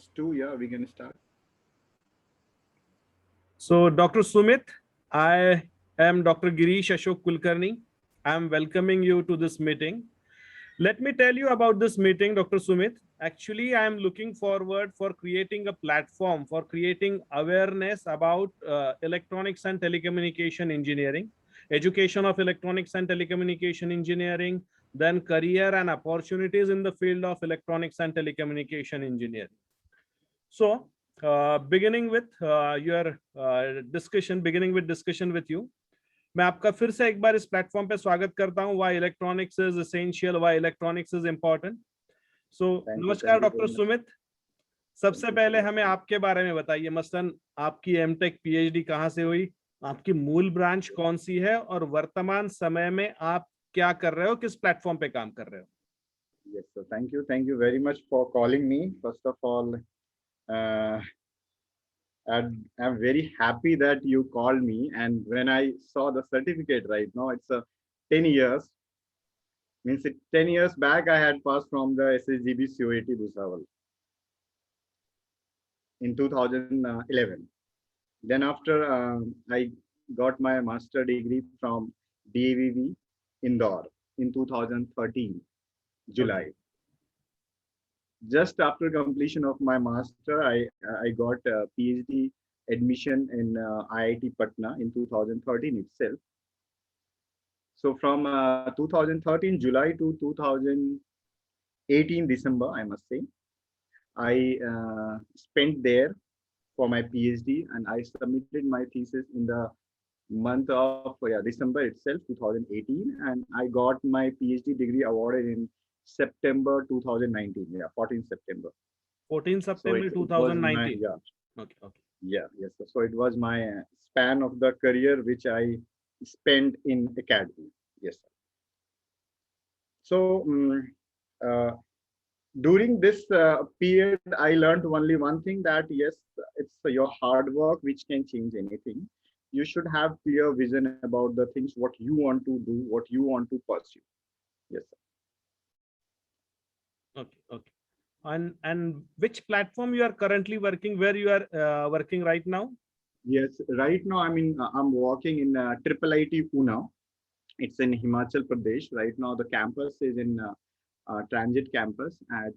It's 2, yeah, we can start. So, Dr. Sumit, I am Dr. Girish Ashok Kulkarni. I am welcoming you to this meeting. Let me tell you about this meeting, Dr. Sumit. Actually, I am looking forward for creating a platform for creating awareness about electronics and telecommunication engineering, education of electronics and telecommunication engineering, then career and opportunities in the field of electronics and telecommunication engineering. So, beginning with your beginning with discussion with you, मैं आपका फिर से एक बार इस platform पे स्वागत करता हूं. Why electronics is essential, why electronics is important. So, नमस्कार डॉक्टर सुमित. सबसे पहले हमें आपके बारे में बताइए. मसलन आपकी एमटेक पीएचडी कहाँ से हुई, आपकी मूल ब्रांच कौन सी है और वर्तमान समय में आप क्या कर रहे हो, किस प्लेटफॉर्म पे काम कर रहे हो? Yes, so thank you very much for calling me. First of all, I'm very happy that you called me, and when I saw the certificate right now, it's a 10 years. Means 10 years back I had passed from the SSGB COET Bhusawal in 2011. Then after I got my master degree from DAVV Indore in 2013 July. Okay. Just after completion of my master, I got a PhD admission in IIT Patna in 2013 itself. So from 2013 July to 2018 December, I must say, I spent there for my PhD, and I submitted my thesis in the month of December itself, 2018, and I got my PhD degree awarded in September 2019. Yeah, 14 September. 14 September 2019. Yeah. Okay. Yeah, yes. So it was my span of the career which I spent in academy. Yes. So during this period, I learned only one thing, that yes, it's your hard work which can change anything. You should have clear vision about the things, what you want to do, what you want to pursue. Yes, sir. Okay. And which platform you are currently working, where you are working right now? Yes, right now I'm working in IIIT Pune. It's in Himachal Pradesh. Right now the campus is in transit campus at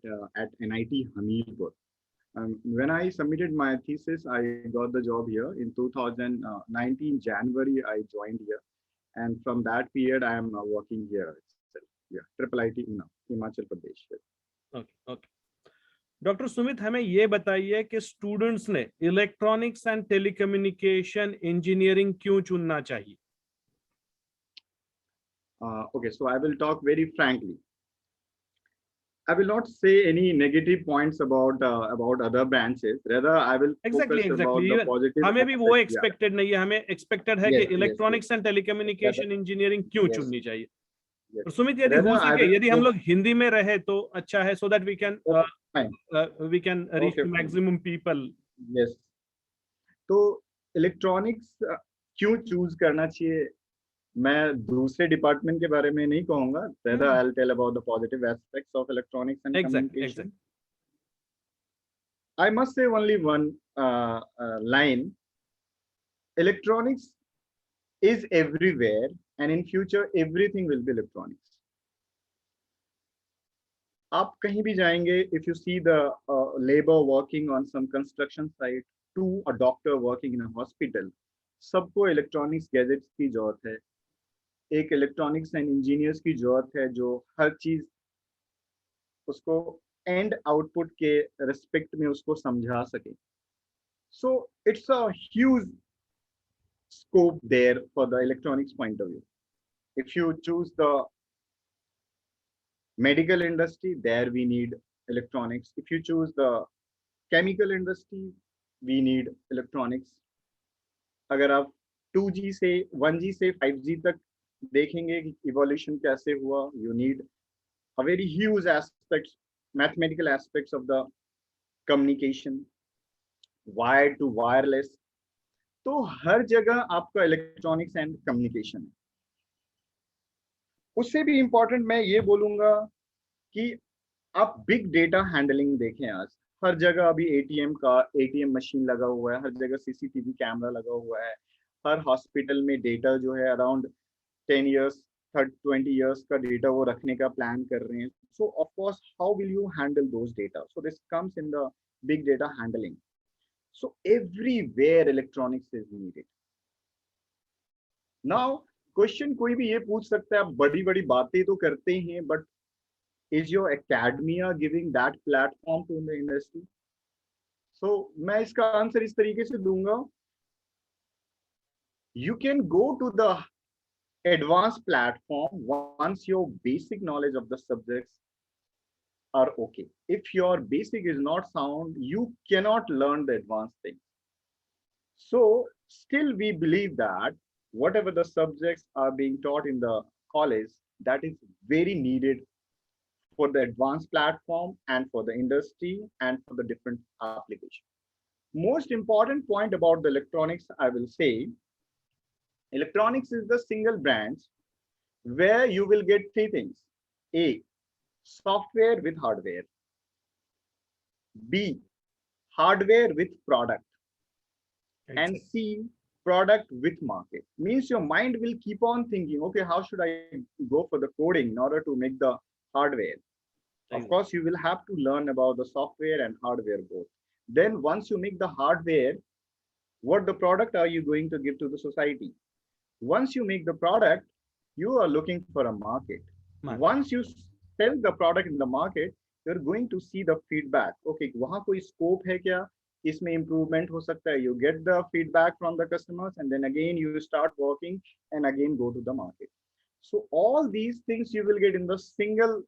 NIT Hamirpur. When I submitted my thesis, I got the job here in 2019 January. I joined here, and from that period I am working here itself. Yeah, IIIT Una, Himachal Pradesh. Okay. Doctor Sumit, हमें ये बताइए कि students ने electronics and telecommunication engineering क्यों चुनना चाहिए? Okay, so I will talk very frankly. I will not say any negative points about other branches. Rather, I will exactly. about the positive. हमें भी वो एक्सपेक्टेड नहीं है. हमें एक्सपेक्टेड है कि इलेक्ट्रॉनिक्स एंड टेलीकम्युनिकेशन इंजीनियरिंग क्यों चुननी चाहिए. और सुमित, यदि हो सके, यदि हम लोग हिंदी में रहे तो अच्छा है, so that we can reach to maximum people. Yes. तो इलेक्ट्रॉनिक्स क्यों चूज करना चाहिए, मैं दूसरे डिपार्टमेंट के बारे में नहीं कहूंगा. Rather, I'll tell about the positive aspects of electronics and communication. I must say only one line. Electronics is everywhere, and in future everything will be electronics. आप कहीं भी जाएंगे, if you see the labor working on some construction site to a doctor working in a hospital, सबको electronics gadgets की जरूरत है. एक electronics and engineers की जरूरत है जो हर चीज उसको एंड आउटपुट के रिस्पेक्ट में उसको समझा सके. So it's a huge scope there for the electronics point of view. If you choose the medical industry, there we need electronics. If you choose the chemical industry, we need electronics. अगर आप 2G से 1G से 5G तक देखेंगे कि evolution कैसे हुआ, you need a very huge aspects, mathematical aspects of the communication, wired to wireless. तो हर जगह आपका इलेक्ट्रॉनिक्स एंड कम्युनिकेशन है. उससे भी इंपॉर्टेंट मैं ये बोलूंगा कि आप बिग डेटा हैंडलिंग देखें. आज हर जगह अभी एटीएम मशीन लगा हुआ है, हर जगह सीसीटीवी कैमरा लगा हुआ है, हर हॉस्पिटल में डेटा जो है अराउंड 10 years 20 years का डेटा वो रखने का प्लान कर रहे हैं. So of course, how will you handle those data? So this comes in the big data handling. So everywhere electronics is needed. Now question कोई भी ये पूछ सकता है, आप बड़ी बड़ी बातें तो करते हैं, but is your academia giving that platform to the industry? So मैं इसका आंसर इस तरीके से दूंगा. You can go to the advanced platform once your basic knowledge of the subjects are okay. If your basic is not sound, you cannot learn the advanced things. So still we believe that whatever the subjects are being taught in the college, that is very needed for the advanced platform and for the industry and for the different applications. Most important point about the electronics, I will say, electronics is the single branch where you will get three things. A, software with hardware. B, hardware with product. And C, product with market. Means your mind will keep on thinking, okay, how should I go for the coding in order to make the hardware? Of course, you will have to learn about the software and hardware both. Then once you make the hardware, what the product are you going to give to the society? Once you make the product, you are looking for a market. Once you sell the product in the market, you're going to see the feedback. Okay, वहाँ कोई scope है क्या? इसमें improvement हो सकता है. You get the feedback from the customers, and then again you start working and again go to the market. So all these things you will get in the single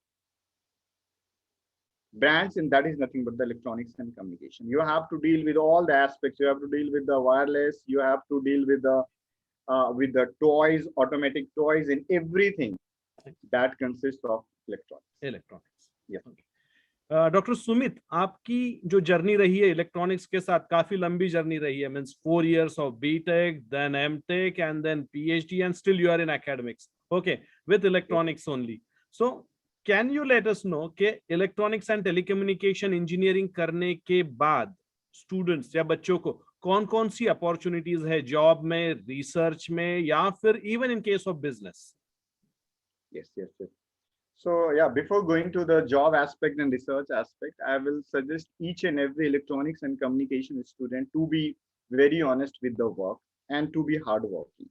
branch, and that is nothing but the electronics and communication. You have to deal with all the aspects. You have to deal with the wireless. You have to deal with the toys, automatic toys, and everything that consists of electronics. Yeah. Doctor Sumit, आपकी जो journey रही है electronics के साथ, काफी लंबी journey रही है. Means 4 years of BTech, then MTech, and then PhD, and still you are in academics. Okay, with electronics only. So can you let us know कि इलेक्ट्रॉनिक्स एंड टेलीकम्युनिकेशन इंजीनियरिंग करने के बाद स्टूडेंट्स या बच्चों को कौन कौन सी अपॉर्चुनिटीज है जॉब में, रिसर्च में, या फिर even in case of business? Yes. So yeah, before going to the job aspect and research aspect, I will suggest each and every electronics and communication student to be very honest with the work and to be hardworking.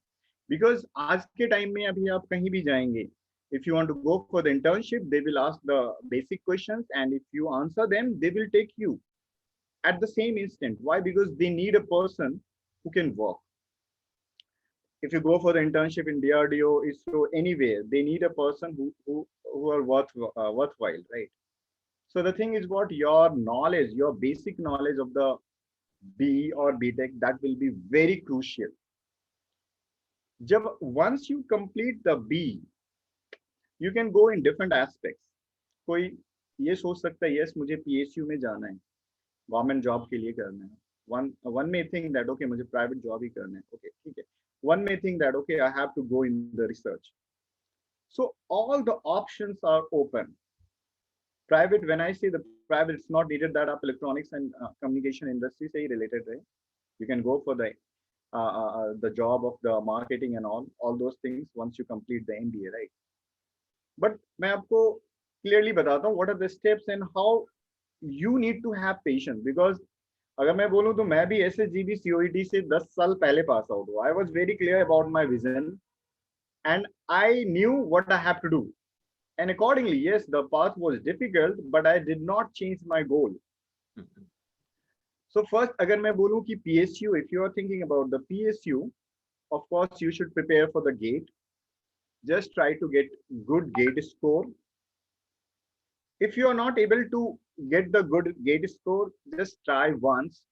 Because आज के time में अभी आप कहीं भी जाएंगे, if you want to go for the internship, they will ask the basic questions, and if you answer them, they will take you at the same instant. Why? Because they need a person who can work. If you go for the internship in DRDO, ISRO, anywhere, they need a person who are worthwhile, right? So the thing is, what your knowledge, your basic knowledge of the B or BTech, that will be very crucial. Once you complete the B, you can go in different aspects. कोई ये सोच सकता है, yes, मुझे PSU में जाना है, government job के लिए करना है. One may think that okay, मुझे प्राइवेट जॉब ही करना है. Okay, ठीक है. One may think that okay, I have to go in the research. So all the options are open. Private, when I say the private, it's not needed that आप electronics and communication industry से ही related रहे. You can go for the job of the marketing and all those things once you complete the MBA, right? But मैं आपको clearly बताता हूँ what are the steps and how you need to have patience. Because अगर मैं बोलूँ तो मैं भी SSGB COET से 10 साल पहले पास आउट हुआ. I was very clear about my vision and I knew what I have to do. And accordingly, yes, the path was difficult, but I did not change my goal. So first, अगर मैं बोलूँ कि PSU, if you are thinking about the PSU, of course, you should prepare for the GATE. Just try to get good GATE score. If you are not able to get the good GATE score, just try once.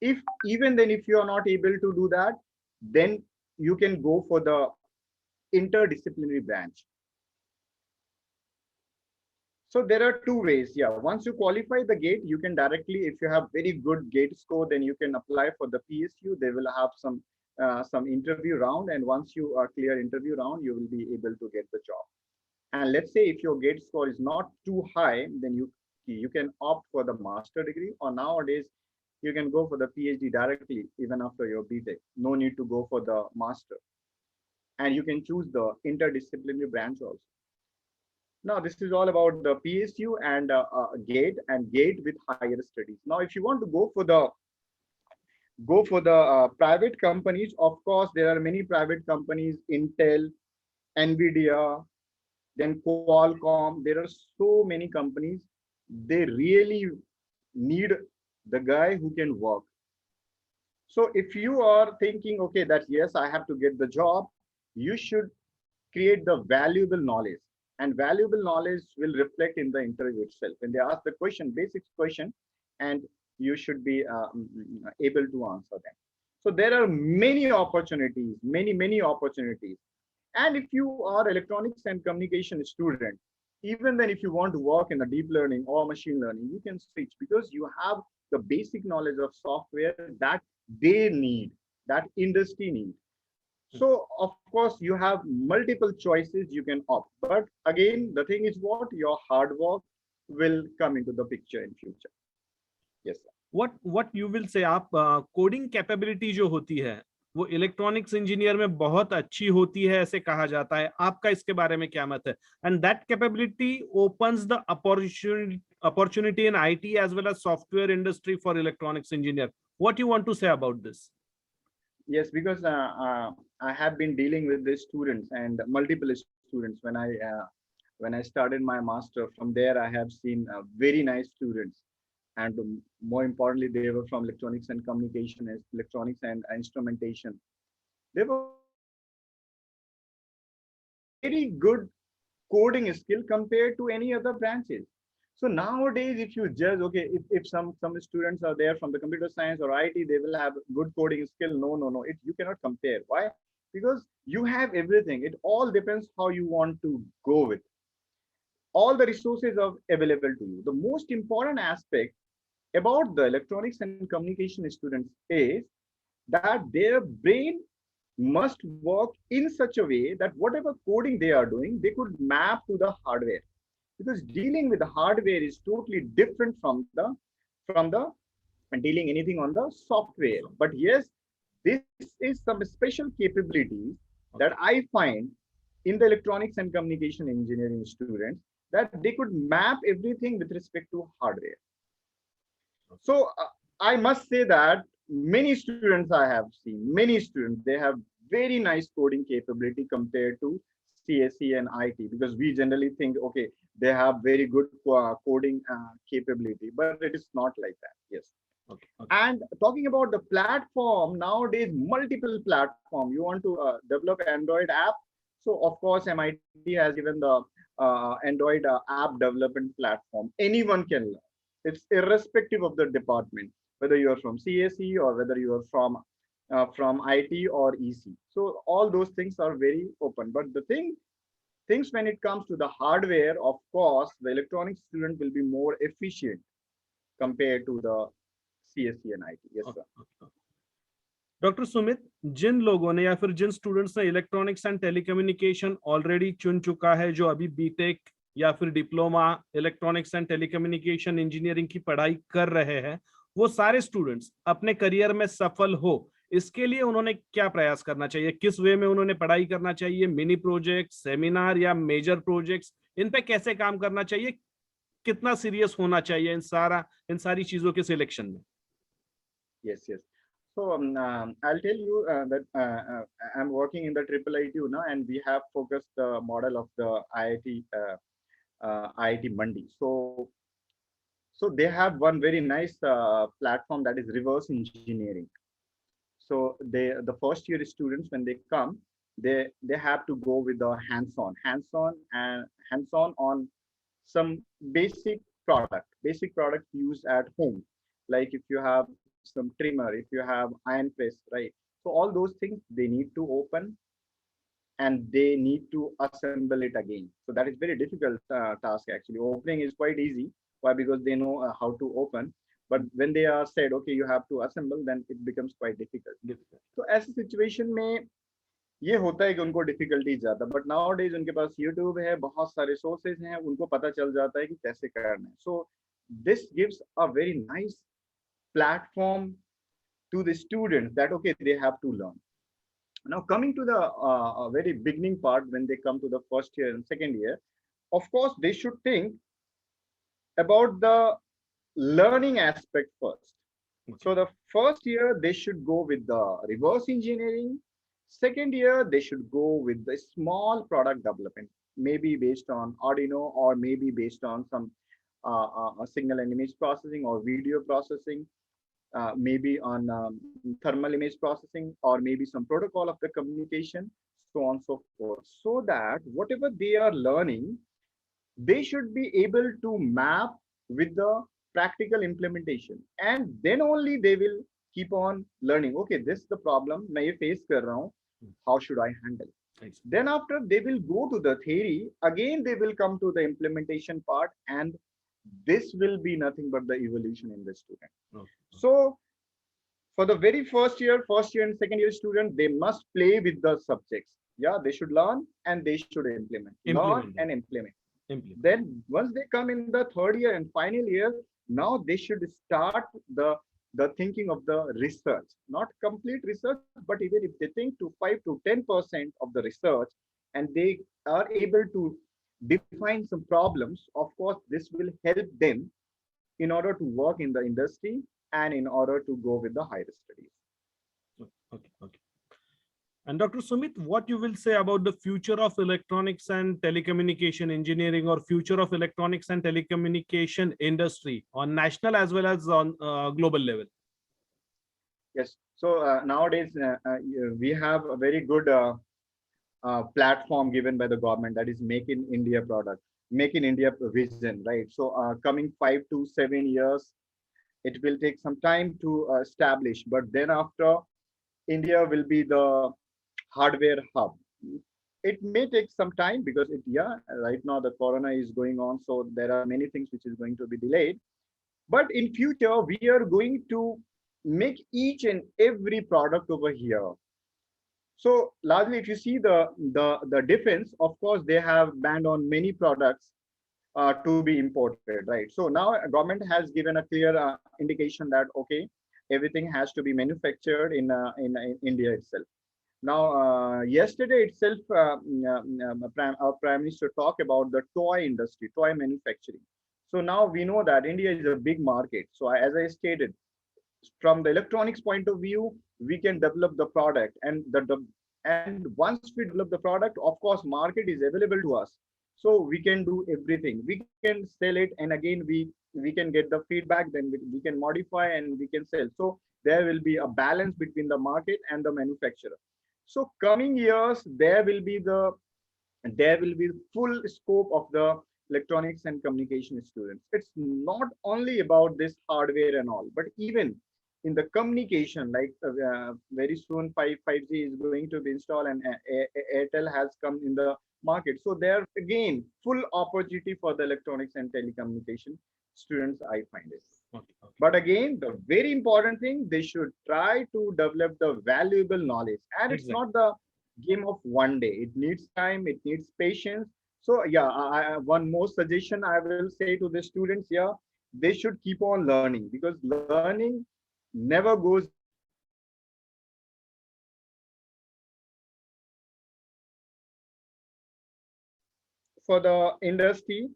If you are not able to do that, then you can go for the interdisciplinary branch. So there are two ways. Yeah, once you qualify the GATE, you can directly, if you have very good GATE score, then you can apply for the PSU. They will have some interview round, and once you are clear interview round, you will be able to get the job. And let's say if your GATE score is not too high, then you key. You can opt for the master degree, or nowadays you can go for the PhD directly even after your BTech. No need to go for the master, and you can choose the interdisciplinary branch also. Now, this is all about the PSU and GATE with higher studies. Now, if you want to go for the private companies, of course, there are many private companies, Intel, Nvidia, then Qualcomm. There are so many companies. They really need the guy who can work. So if you are thinking, okay, that yes, I have to get the job, you should create the valuable knowledge. And valuable knowledge will reflect in the interview itself. When they ask the question, basic question, and you should be able to answer them. So there are many opportunities, many opportunities. And if you are electronics and communication student, even then if you want to work in a deep learning or machine learning, you can switch because you have the basic knowledge of software that they need, that industry needs. So of course you have multiple choices you can opt. But again, the thing is what your hard work will come into the picture in future. Yes, sir. what you will say, आप coding capability जो होती है वो electronics engineer में बहुत अच्छी होती है ऐसे कहा जाता है, आपका इसके बारे में क्या मत है? And that capability opens the opportunity in IT as well as software industry for electronics engineer. What you want to say about this? Yes, because I have been dealing with the students and multiple students when I started my master. From there, I have seen very nice students, and more importantly, they were from electronics and communication, electronics and instrumentation. They were very good coding skill compared to any other branches. So nowadays, if you judge, okay, if some students are there from the computer science or IT, they will have good coding skill. No. You cannot compare. Why? Because you have everything. It all depends how you want to go with. All the resources are available to you. The most important aspect about the electronics and communication students is that their brain must work in such a way that whatever coding they are doing, they could map to the hardware. Because dealing with the hardware is totally different from the dealing anything on the software. But yes, this is some special capabilities that I find in the electronics and communication engineering students, that they could map everything with respect to hardware. So I must say that many students I have seen, many students, they have very nice coding capability compared to CSE and IT, because we generally think, okay, they have very good coding capability, but it is not like that. Yes. Okay. And talking about the platform, nowadays, multiple platform. You want to develop Android app. So of course, MIT has given the Android app development platform. Anyone can learn. It's irrespective of the department, whether you are from CSE or whether you are from IT or EC. So all those things are very open. But the things when it comes to the hardware, of course, the electronics student will be more efficient compared to the CSE and IT. Yes, sir. Doctor Sumit, जिन लोगों ने या फिर जिन students ने electronics and telecommunication already चुन चुका है, जो अभी बीटेक या फिर diploma electronics and telecommunication engineering की पढ़ाई कर रहे हैं, वो सारे स्टूडेंट्स अपने करियर में सफल हो, इसके लिए उन्होंने क्या प्रयास करना चाहिए? किस वे में उन्होंने पढ़ाई करना चाहिए? मिनी प्रोजेक्ट, सेमिनार या मेजर प्रोजेक्ट्स, इन पे कैसे काम करना चाहिए? कितना सीरियस होना चाहिए इन सारी चीजों के सिलेक्शन में? Yes. So I'll tell you that I'm working in the IIITU now, and we have focused the model of the IIT Mandi. So they have one very nice platform, that is reverse engineering. So the first year students, when they come, they have to go with the hands-on on some basic product used at home. Like if you have some trimmer, if you have iron press, right? So all those things they need to open and they need to assemble it again. So that is very difficult task actually. Opening is quite easy. Why? Because they know how to open. But when they are said, okay, you have to assemble, then it becomes quite difficult. So ऐसी situation में ये होता है कि उनको difficulty ज्यादा, but now days उनके पास YouTube है, बहुत सारे सोर्सेज हैं, उनको पता चल जाता है कि कैसे करना है. सो this gives a very nice platform to the students that okay, they have to learn. Now coming to the very beginning part, when they come to the first year and second year, of course they should think about the learning aspect first. So the first year they should go with the reverse engineering. Second year they should go with the small product development, maybe based on Arduino or maybe based on some signal and image processing or video processing, maybe on thermal image processing, or maybe some protocol of the communication, so on and so forth. So that whatever they are learning, they should be able to map with the practical implementation, and then only they will keep on learning. Okay, this is the problem मैं ये face कर रहा हूँ, how should I handle? Then after they will go to the theory, again they will come to the implementation part, and this will be nothing but the evolution in the student. Okay. So for the very first year and second year student, they must play with the subjects. Yeah, they should learn and they should implement. Learn and implement. Then once they come in the third year and final year, now they should start the thinking of the research, not complete research, but even if they think to 5 to 10% of the research, and they are able to define some problems, of course this will help them in order to work in the industry and in order to go with the higher studies. Okay. And Dr. Sumit, what you will say about the future of electronics and telecommunication engineering, or future of electronics and telecommunication industry on national as well as on global level? Yes. So nowadays we have a very good platform given by the government, that is Make in India product, Make in India vision, right? So coming 5 to 7 years, it will take some time to establish, but then after, India will be the hardware hub. It may take some time because right now the corona is going on, so there are many things which is going to be delayed. But in future, we are going to make each and every product over here. So largely, if you see the defense, of course, they have banned on many products to be imported, right? So now government has given a clear indication that okay, everything has to be manufactured in India itself. Now, yesterday itself, our Prime Minister talked about the toy industry, toy manufacturing. So now we know that India is a big market. So as I stated, from the electronics point of view, we can develop the product, and once we develop the product, of course, market is available to us. So we can do everything. We can sell it, and again we can get the feedback. Then we can modify and we can sell. So there will be a balance between the market and the manufacturer. So coming years, there will be full scope of the electronics and communication students. It's not only about this hardware and all, but even in the communication, like very soon 5G is going to be installed, and Airtel has come in the market. So there again, full opportunity for the electronics and telecommunication students, I find it. Okay. But again, the very important thing, they should try to develop the valuable knowledge, and it's not the game of one day. It needs time, it needs patience. So yeah, one more suggestion I will say to the students here, they should keep on learning, because learning never goes for the industry,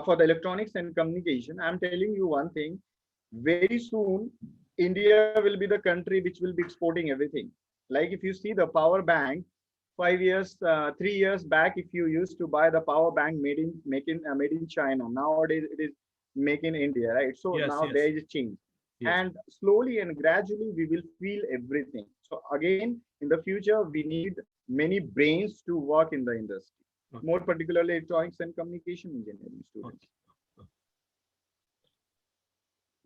for the electronics and communication. I'm telling you one thing, very soon India will be the country which will be exporting everything. Like if you see the power bank, 3 years back, if you used to buy the power bank made in China, nowadays it is made in India, right? So now there is a change. And slowly and gradually we will feel everything. So again, in the future, we need many brains to work in the industry, more particularly electronics and communication engineering students.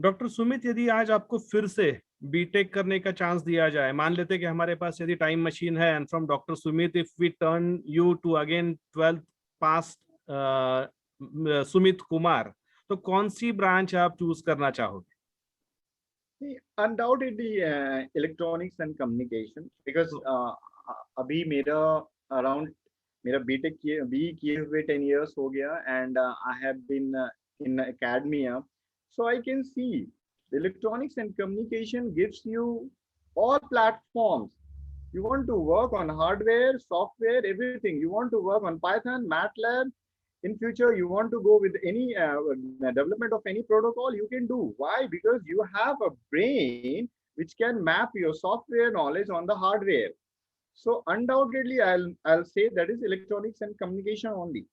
Doctor Sumit, यदि आज आपको फिर से BTech करने का chance दिया जाए, मान लेते कि हमारे पास यदि टाइम मशीन है, and from doctor Sumit if we turn you to again 12th pass Sumit Kumar, तो कौन सी ब्रांच आप चूज करना चाहोगे? Undoubtedly electronics and communication, because अभी मेरा बीटेक किए हुए 10 years हो गया, and I have been in academia. So I can see electronics and communication gives you all platforms. You want to work on hardware, software, everything. You want to work on Python, MATLAB. In future, you want to go with any development of any protocol, you can do. Why? Because you have a brain which can map your software knowledge on the hardware. So undoubtedly, I'll say that is electronics and communication only.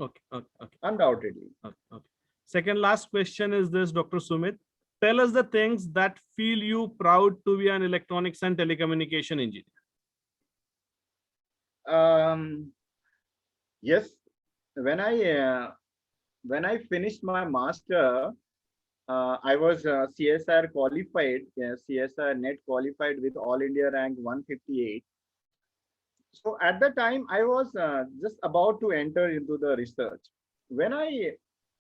Okay, okay, okay. Undoubtedly. Okay, okay. Second last question is this, Dr. Sumit. Tell us the things that feel you proud to be an electronics and telecommunication engineer. Yes, when I finished my master, I was CSR qualified, CSR net qualified with All India rank 158. So at the time, I was just about to enter into the research. When I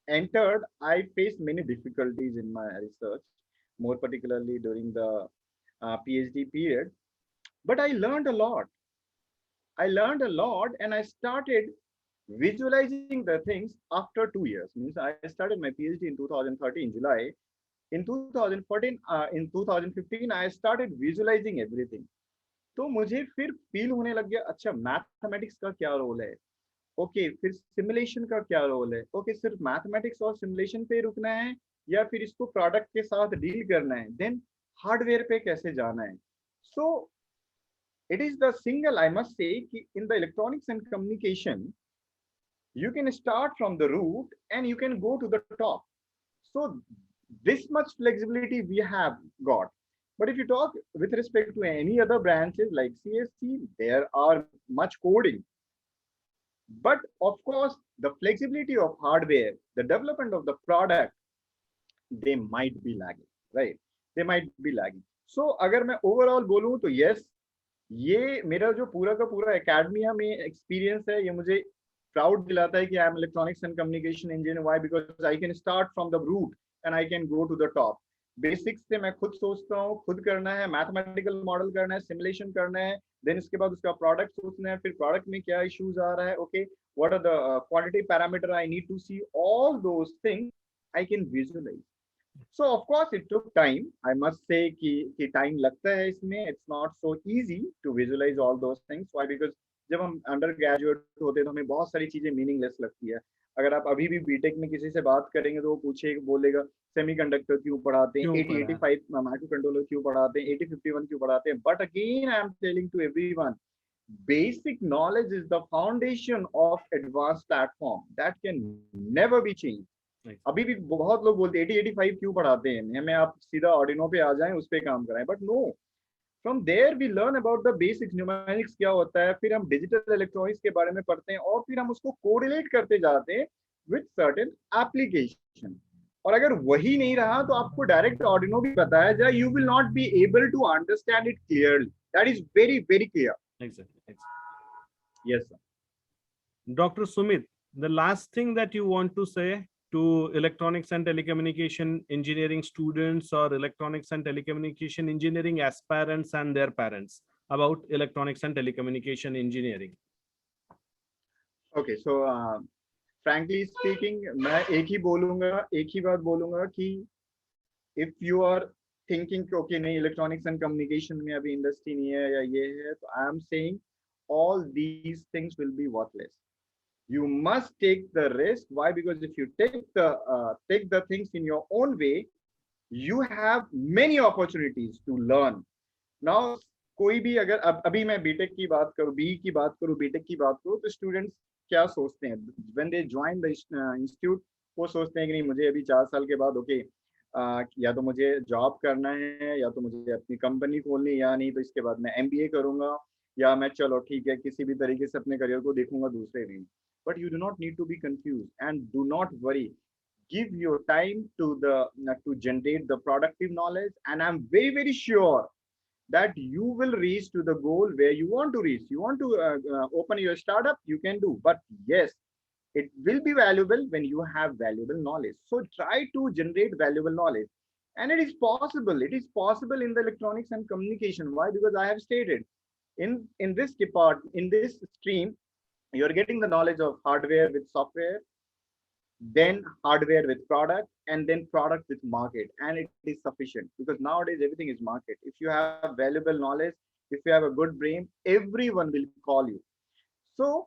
entered, I faced many difficulties in my research, more particularly during the PhD period. But I learned a lot. And I started visualizing the things after 2 years. Means I started my PhD in 2013 July. In 2014, in 2015, I started visualizing everything. तो मुझे फिर feel होने लग गया, अच्छा mathematics का क्या role है, ओके फिर सिमुलेशन का क्या रोल है, ओके सिर्फ मैथमेटिक्स और सिमुलेशन पे रुकना है या फिर इसको प्रोडक्ट के साथ डील करना है, देन हार्डवेयर पे कैसे जाना है. सो it is the single, I must say, in the electronics and communication, you can start from the root and you can go to the top. So this much flexibility we have got. But if you talk with respect to any other branches like CSC, there are much coding. But of course, the flexibility of hardware, the development of the product, they might be lagging, right? They might be lagging. So अगर मैं overall बोलूं तो yes, ये मेरा जो पूरा का पूरा एकेडमिया में एक्सपीरियंस है, ये मुझे प्राउड दिलाता है कि I am electronics and communication engineer. Why? Because I can start from the root and I can go to the top. Basics से मैं खुद सोचता हूँ, खुद करना है, मैथमेटिकल मॉडल करना है, सिमुलेशन करना है, देन इसके बाद उसका प्रोडक्ट सोचना है, फिर प्रोडक्ट में क्या इश्यूज आ रहा है, okay what are the quality parameter I need to see, all those things I can visualise. So of course it took time. I must say कि time लगता है इसमें. It's not so easy to visualize all those things. Why? Because जब हम under graduate होते हैं तो हमें बहुत सारी चीजें मीनिंगलेस लगती है. अगर आप अभी भी बीटेक में किसी से बात करेंगे तो वो पूछे बोलेगा सेमीकंडक्टर क्यों पढ़ाते हैं, 8085 माइक्रो कंट्रोलर क्यों पढ़ाते हैं, 8051 क्यों पढ़ाते हैं. But again I am telling to everyone, basic knowledge is the foundation of advanced platform that can never be changed. अभी भी बहुत लोग बोलते हैं 8085 क्यों पढ़ाते हैं, हमें आप सीधा ऑर्डिनो पे आ जाएं, उस पे काम कराएं. But no, from there we learn about the basics. Numerics क्या होता है, फिर हम डिजिटल इलेक्ट्रॉनिक्स के बारे में पढ़ते हैं और फिर हम उसको कोरिलेट करते जाते हैं विद सर्टेन एप्लीकेशन. और अगर वही नहीं रहा तो आपको डायरेक्ट ऑर्डिनो भी बताया जाए, you will not be able to understand it clearly. That is very very clear. Exactly. Yes sir. Dr. Sumit, the last thing that you want to say to electronics and telecommunication engineering students or electronics and telecommunication engineering aspirants and their parents about electronics and telecommunication engineering? Okay, so frankly speaking, मैं एक ही बात बोलूंगा कि if you are thinking कि okay नहीं electronics and communication में अभी industry नहीं है या ये है, तो I am saying all these things will be worthless. You must take the risk. Why? Because if you take the things in your own way, you have many opportunities to learn. Now, कोई भी अगर अभी मैं BTech की बात करूँ, be की बात करूँ, बीटेक की बात करूँ, तो स्टूडेंट्स क्या सोचते हैं when they join the institute? वो सोचते हैं कि नहीं मुझे अभी 4 साल के बाद ओके या तो मुझे जॉब करना है या तो मुझे अपनी कंपनी खोलनी है, या नहीं तो इसके बाद मैं MBA करूंगा, या मैं चलो ठीक है किसी भी तरीके से अपने करियर को देखूंगा दूसरे में. But you do not need to be confused and do not worry. Give your time to generate the productive knowledge, and I'm very very sure that you will reach to the goal where you want to reach. You want to open your startup, you can do. But yes, it will be valuable when you have valuable knowledge. So try to generate valuable knowledge, and it is possible. It is possible in the electronics and communication. Why? Because I have stated in this department, in this stream, you're getting the knowledge of hardware with software, then hardware with product, and then product with market, and it is sufficient, because nowadays everything is market. If you have valuable knowledge, if you have a good brain, everyone will call you. So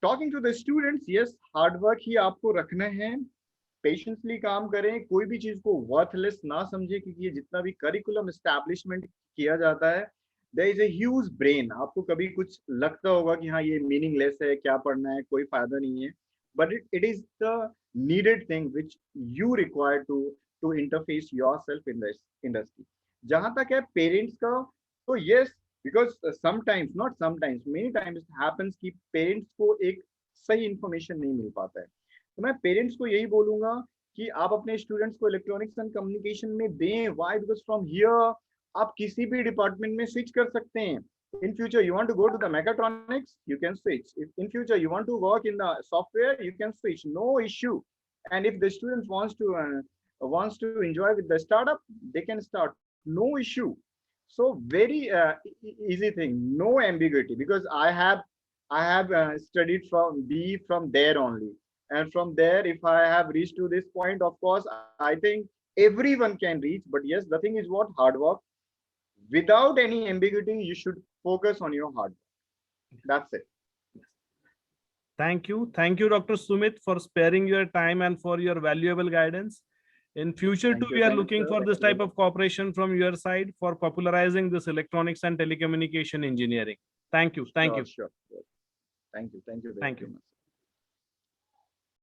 talking to the students, yes, hard work ही आपको रखना है, patiently काम करें, कोई भी चीज को worthless ना समझे, क्योंकि ये जितना भी करिकुलम एस्टैब्लिशमेंट किया जाता है, there is a huge brain. आपको कभी कुछ लगता होगा कि हाँ ये मीनिंगलेस है, क्या पढ़ना है, कोई फायदा नहीं है, but it is the needed thing which you require to interface yourself in the industry. जहां तक है पेरेंट्स का, तो yes, because sometimes, not sometimes, many times happens कि पेरेंट्स को एक सही इंफॉर्मेशन नहीं मिल पाता है। तो मैं पेरेंट्स को यही बोलूंगा कि आप अपने स्टूडेंट्स को इलेक्ट्रॉनिक्स एंड कम्युनिकेशन में दें। व्हाई? बिकॉज फ्रॉम हियर आप किसी भी डिपार्टमेंट में स्विच कर सकते हैं। In future you want to go to the mechatronics, you can switch. If in future you want to work in the software, you can switch, no issue. And if the students wants to enjoy with the startup, they can start, no issue. So very easy thing, no ambiguity, because I have studied from there only, and from there if I have reached to this point, of course I think everyone can reach. But yes, the thing is what, hard work. Without any ambiguity, you should focus on your hard work. That's it. Thank you, Dr. Sumit, for sparing your time and for your valuable guidance. In future too, we are looking for this type of cooperation from your side for popularizing this electronics and telecommunication engineering. Thank you. Sure. Thank you very much.